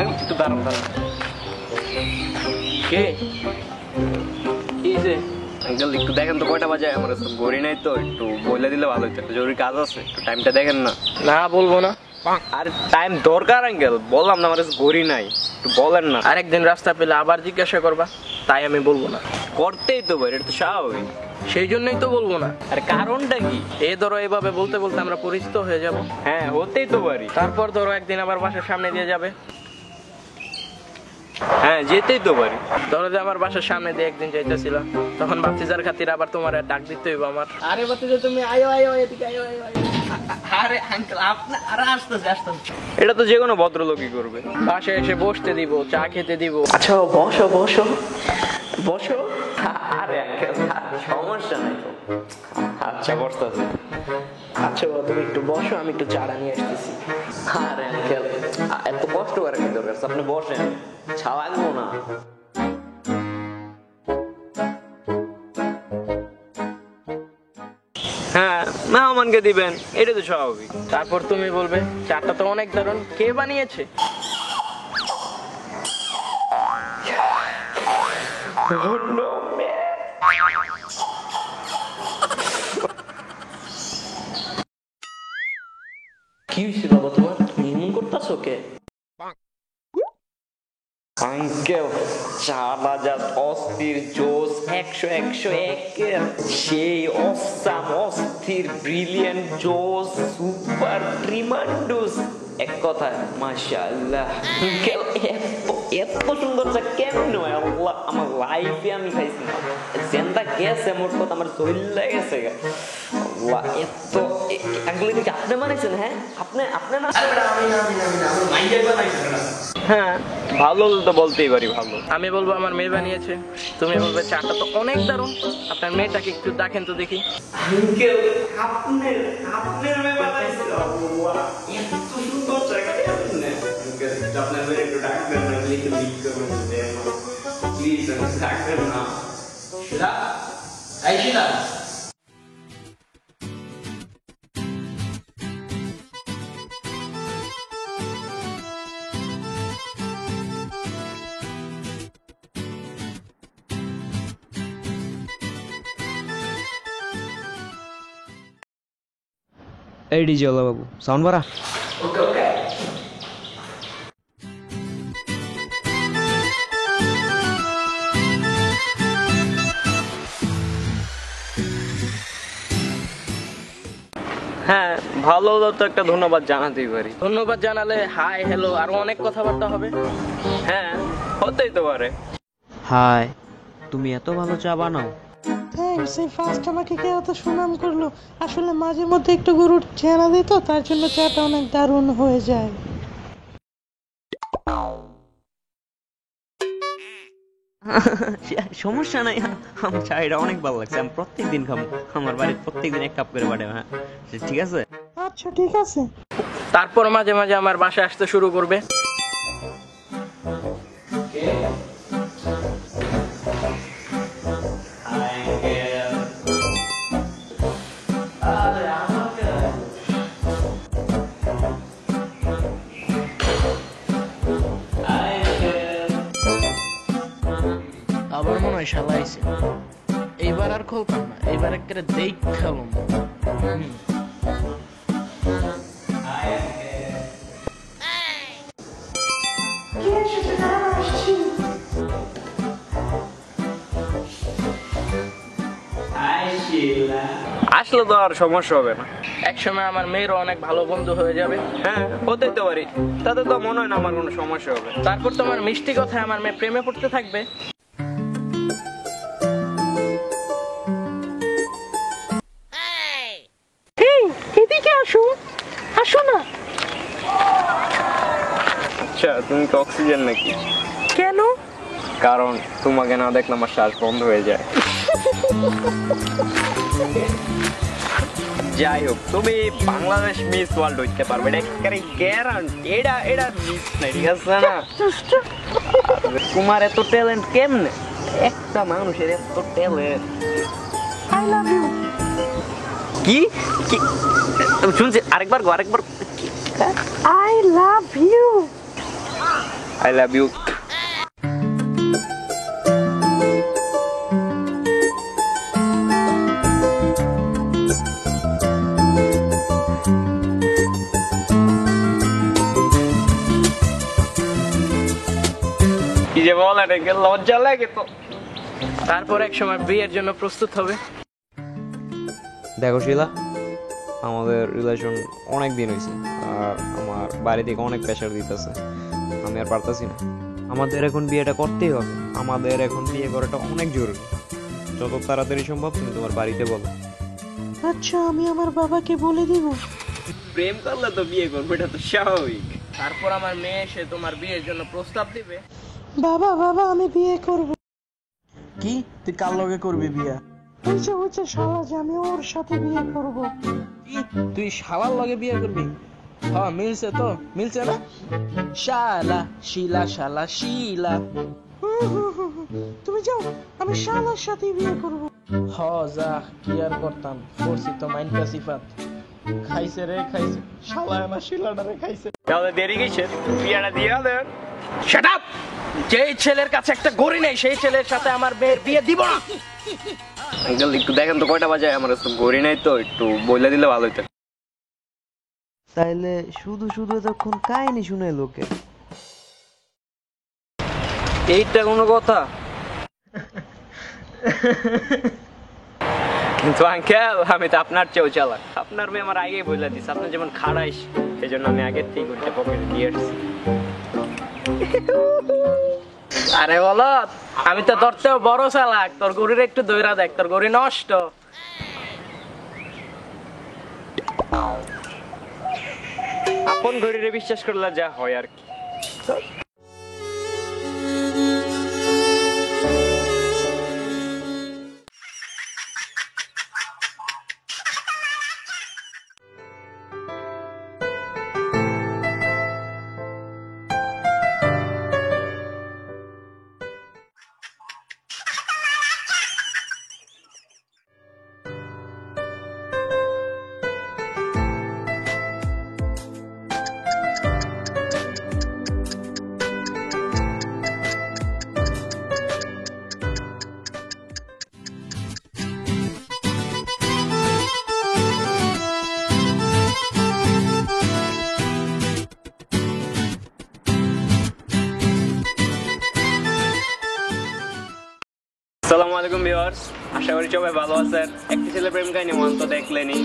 একটু দাঁড়ান দাঁড়ান। কে কি যে আঙ্কেল একটু দেখেন তো কয়টা বাজে? আমার তো ঘড়ি নাই, তো একটু বলে দিলে ভালো হতো। একটা জরুরি কাজ আছে, একটু টাইমটা দেখেন না। না বলবো না। আর টাইম দরকার আঙ্কেল, বললাম না আমার ঘড়ি নাই, একটু বলেন না। আরেকদিন রাস্তা পেলে আবার জিজ্ঞাসা করবা, তাই আমি বলবো না। করতেই তো পারি, এটা তো স্বাভাবিক। সেই জন্যই তো বলবো না। আর কারণটা কি? এই ধরো এইভাবে বলতে বলতে আমরা পরিচিত হয়ে যাব। হ্যাঁ হতেই তো পারি। তারপর ধরো একদিন আবার বাসার সামনে দিয়ে যাবে। হ্যাঁ যেতেই তো পারি। ধরো যে আমার বাসার সামনে দিয়ে একদিন যাইতেছিল, তখন বাতিজার খাতির আবার তোমার ডাক দিতে হইব আমার। আরে বাতিজা তুমি আয়ো আয়ো এদিকে আয়ো আয়ো আয়ো। আরে আঙ্কেল আপনি আরে আসতেছে আসতেছে। এটা তো যে কোনো ভদ্রলোকই করবে। বাসায় এসে বসতে দিব, চা খেতে দিব। আচ্ছা বসো বসো বসো। আরে আঙ্কেল সমস্যা নাই তো। আচ্ছা বসতেছে। আচ্ছা তুমি একটু বসো, আমি একটু চারা নিয়ে আসতেছি। আরে আঙ্কেল এত কষ্ট করার কি দরকার? আপনি বসেন, ছা লাগবো না। হ্যাঁ মেহমানকে দিবেন, এটা তো স্বাভাবিক। তারপর তুমি বলবে চাটা তো অনেক দারুণ, কে বানিয়েছে? কি হয়েছে বাবা তোমার? তুমি এমন করতেছো কে? আঙ্কেল চাটা যা অস্থির জোস, 100 সেই অসাম অস্থির ব্রিলিয়ান্ট জোস সুপার ট্রিমান্ডুস, এক কথায় মাশাআল্লাহ। আঙ্কেল এত সুন্দর চা কেমনে হয়? আল্লাহ, আমার লাইফে আমি খাইছি না। জেন্দা গেছে মোট কথা, আমার জইল্লা গেছে। আল্লাহ এত আঙ্কেল কি আপনি বানাইছেন? হ্যাঁ আপনি আপনি না? হ্যাঁ ভালো তো বলতেই পারি ভালো। আমি বলবো আমার মেয়ে বানিয়েছে, তুমি বলবে চাটা তো অনেক দারুণ, আপনার মেয়েটাকে একটু দেখেন তো দেখি। আঙ্কেল আপনার মেয়ে বানাইছে? আল্লাহ এত সুন্দর চা কেমনে? আঙ্কেল আপনার মেয়ে একটু ডাকবেন না, একটু লিক করবেন প্লিজ, ডাকবেন না। শিলা এই শিলা এই ডিজে বাবু সাউন্ড বাড়া। ওকে ওকে। হ্যাঁ ভালো তো একটা ধন্যবাদ জানাতেই পারি। ধন্যবাদ জানালে হাই হ্যালো আরো অনেক কথাবার্তা হবে। হ্যাঁ হতেই তো পারে। হাই, তুমি এত ভালো চা বানাও? থ্যাঙ্কস, এই ফার্স্ট আমাকে কে এত সুনাম করলো। আসলে মাঝে মধ্যে একটু গরুর ছেনা দিত, তার জন্য চাটা অনেক দারুণ হয়ে যায়। সমস্যা নাই, আমার চাটা অনেক ভালো লাগছে, আমি প্রত্যেকদিন খাবো। আমার বাড়ির প্রত্যেকদিন এক কাপ করে বানাবো। হ্যাঁ ঠিক আছে। আচ্ছা ঠিক আছে। তারপর মাঝে মাঝে আমার বাসায় আসতে শুরু করবে। আবার মনে হয় শালা আইছে, এইবার আর খুলতাম না, এইবার একটা দেখ খেলুন। আসলে তো আর সমস্যা হবে না। একসময় আমার মেয়েরও অনেক ভালো বন্ধু হয়ে যাবে। হ্যাঁ হতেই তো পারি, তাতে তো মনে হয় না আমার কোনো সমস্যা হবে। তারপর তোমার মিষ্টি কথায় আমার মেয়ে প্রেমে পড়তে থাকবে। এদিকে আসো, আসো না। আচ্ছা তুমি কি অক্সিজেন নাকি? কেন? কারণ তোমাকে না দেখলে আমার শ্বাস বন্ধ হয়ে যায়। যাই হোক, তুমি বাংলাদেশ মিস ওয়ার্ল্ড হইতে পারবে, এটা একেবারে গ্যারান্টি। এটা মিস নাই, ঠিক আছে না? তোমার এত ট্যালেন্ট কেমনে? একটা মানুষের এত ট্যালেন্ট। I love you. কি কি শুনছি? আরেকবার I love you. I love you. কি যে বল, এটাকে লজ্জা লাগে তো। তারপর এক সময় বিয়ের জন্য প্রস্তুত হবে। দেখো শিলা, আমাদের রিলেশন অনেক দিন হয়েছে, আর আমার বাড়ি থেকে অনেক প্রেশার দিতেছে, আমি আর পারতেছি না। আমাদের এখন বিয়েটা করতেই হবে, আমাদের এখন বিয়ে করাটা অনেক জরুরি। যত তাড়াতাড়ি সম্ভব তুমি তোমার বাড়িতে বলো। আচ্ছা, আমি আমার বাবাকে বলে দিব। প্রেম করলে তো বিয়ে করবো, এটা তো স্বাভাবিক। তারপর আমার মেয়ে এসে তোমার বিয়ের জন্য প্রস্তাব দিবে। বাবা বাবা, আমি বিয়ে করব। কি তুই কার লগে করবি বিয়া? হচ্ছে শালা যে আমি ওর সাথে বিয়ে করব। কি তুই শালার লগে বিয়ে করবি? হ্যাঁ মিলছে তো, মিলছে না? শালা শিলা, শালা শিলা। তুমি যাও, আমি শালার সাথে বিয়ে করব। হ যা, কি আর করতাম, করছি তো মাইনকা সিফাত। খাইছে রে খাইছে, শালা আমার শিলাটা রে খাইছে। তাহলে দেরি গেছে, বিয়েটা দিয়ে দেন। Shut up! যেই ছেলের কাছে একটা গড়ি নেই সেই ছেলের সাথে আমার মেয়ের বিয়ে দিব না। আঙ্কেল একটু দেখেন তো কয়টা বাজে, আমার তো ঘড়ি নাই তো, একটু বলে দিলে ভালো হতো। তাইলে শুধু শুধু তখন কাহিনী শুনে লোকে, এইটা কোনো কথা? কিন্তু আঙ্কেল আমি তো আপনার চেয়েও চালাক। আপনার মেয়ে আমার আগেই বলে দিস, আপনার যেমন খাড়াইস, এই জন্য আমি আগের থেকে করতে পকেট দিয়ে আসছি। আরে বলো, আমি তো ধরতেও বড় চালাক। তোর গড়ির একটু দইরা দেখ, তোর গড়ি নষ্ট। আপন ঘড়িরে বিশ্বাস করলে যা হয় আর কি। আসসালামু আলাইকুম ভিউয়ার্স, আশা করি সবাই ভালো আছেন। একটি ছেলে প্রেম কাহিনী মন তো দেখলেনি,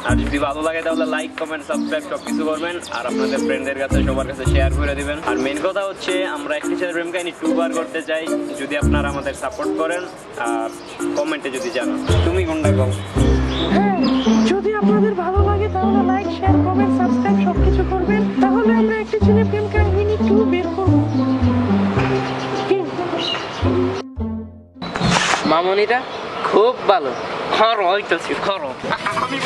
আর যদি ভালো লাগে তাহলে লাইক কমেন্ট সাবস্ক্রাইব সবকিছু করবেন, আর আপনাদের ফ্রেন্ডদের কাছে সবার কাছে শেয়ার করে দিবেন। আর মেইন কথা হচ্ছে আমরা একটি ছেলে প্রেম কাহিনী 2 বার করতে চাই, যদি আপনারা আমাদের সাপোর্ট করেন আর কমেন্টে যদি জানান। তুমি কোনটা কও? যদি আপনাদের ভালো লাগে তাহলে লাইক, শেয়ার, কমেন্ট, সাবস্ক্রাইব সবকিছু করবেন, তাহলে আমরা একটি ছেলে প্রেম কাহিনী 2 বের করব। মামনিটা খুব ভালো। খরচ হইতেছি খরচ। আমি